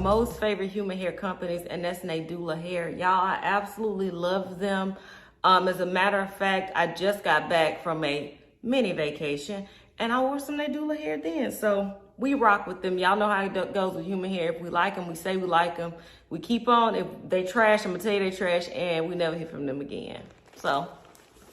Most favorite human hair companies, and that's Nadula Hair. Y'all, I absolutely love them. As a matter of fact, I just got back from a mini vacation and I wore some Nadula Hair then. So we rock with them. Y'all know how it goes with human hair. If we like them, we say we like them. We keep on. If they trash, I'm gonna tell you they trash, and we never hear from them again. So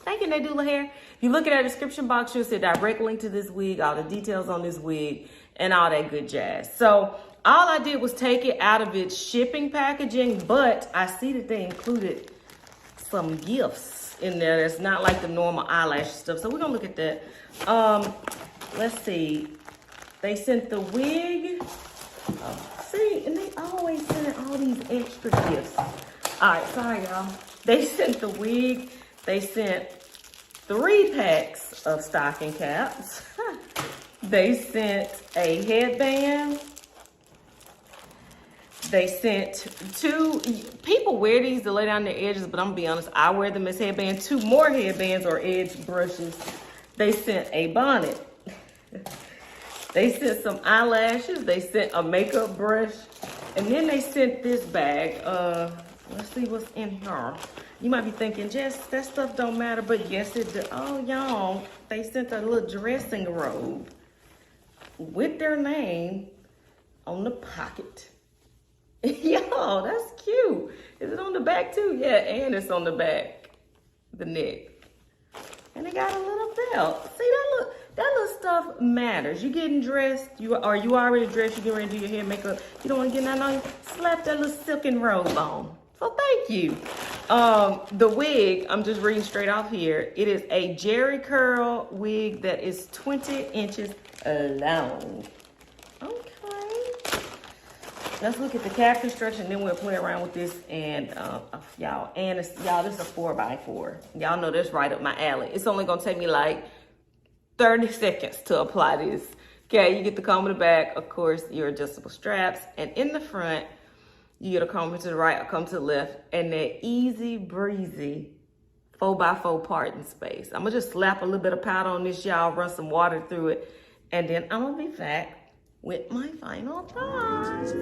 thank you, Nadula Hair. If you look at our description box, you'll see a direct link to this wig, all the details on this wig, and all that good jazz. So all I did was take it out of its shipping packaging, but I see that they included some gifts in there that's not like the normal eyelash stuff. So we're gonna look at that. Let's see. They sent the wig. See, and they always send all these extra gifts. All right, sorry y'all. They sent the wig. They sent 3 packs of stocking caps. They sent a headband. They sent 2, people wear these to lay down their edges, but I'm gonna be honest, I wear them as headbands. 2 more headbands or edge brushes. They sent a bonnet. They sent some eyelashes. They sent a makeup brush. And then they sent this bag. Let's see what's in here. You might be thinking, Jess, that stuff don't matter, but yes it does. Oh, y'all, they sent a little dressing robe with their name on the pocket. Yo, that's cute. Is it on the back too? Yeah, and it's on the back, the neck. And they got a little belt. See, that little stuff matters. You getting dressed, you already dressed, you getting ready to do your hair, makeup, you don't want to get nothing on you, slap that little silken robe on. So thank you. The wig, I'm just reading straight off here. It is a Jerry curl wig that is 20 inches long. Let's look at the cap construction, then we'll play around with this. And y'all, this is a 4x4. Y'all know that's right up my alley. It's only gonna take me like 30 seconds to apply this. Okay, you get the comb in the back, of course, your adjustable straps, and in the front, you get a comb to the right, a comb to the left, and that easy breezy 4x4 parting space. I'm gonna just slap a little bit of powder on this, y'all, run some water through it, and then I'm gonna be back with my final thoughts.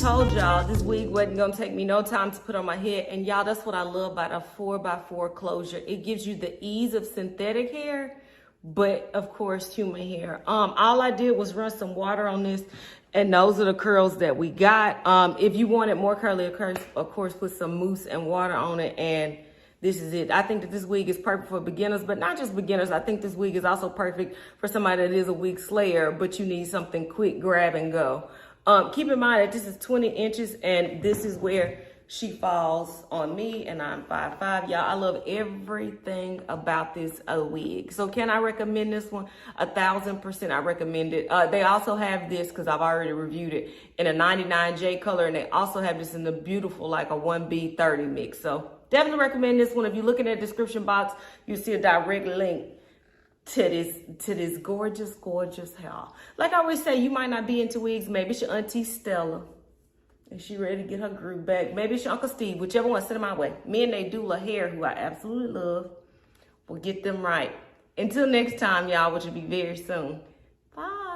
told y'all this wig wasn't gonna take me no time to put on my head, and y'all, that's what I love about a 4x4 closure. It gives you the ease of synthetic hair, but of course human hair. All I did was run some water on this, and those are the curls that we got. If you wanted more curly, of course put some mousse and water on it, and this is it. I think that this wig is perfect for beginners, but not just beginners. I think this wig is also perfect for somebody that is a wig slayer, but you need something quick, grab and go. Keep in mind that this is 20 inches, and this is where She falls on me and I'm 5'5". Y'all, I love everything about this wig. So can I recommend this one? 1,000% I recommend it. They also have this, because I've already reviewed it, in a 99J color, and they also have this in the beautiful, like a 1B30 mix. So definitely recommend this one. If you look in the description box, you'll see a direct link to this gorgeous, gorgeous hair. Like I always say, you might not be into wigs. Maybe it's your Auntie Stella and she ready to get her groove back. Maybe it's your Uncle Steve, whichever one, send them my way. Me and Nadula Hair, who I absolutely love, will get them right. Until next time, y'all, which will be very soon. Bye.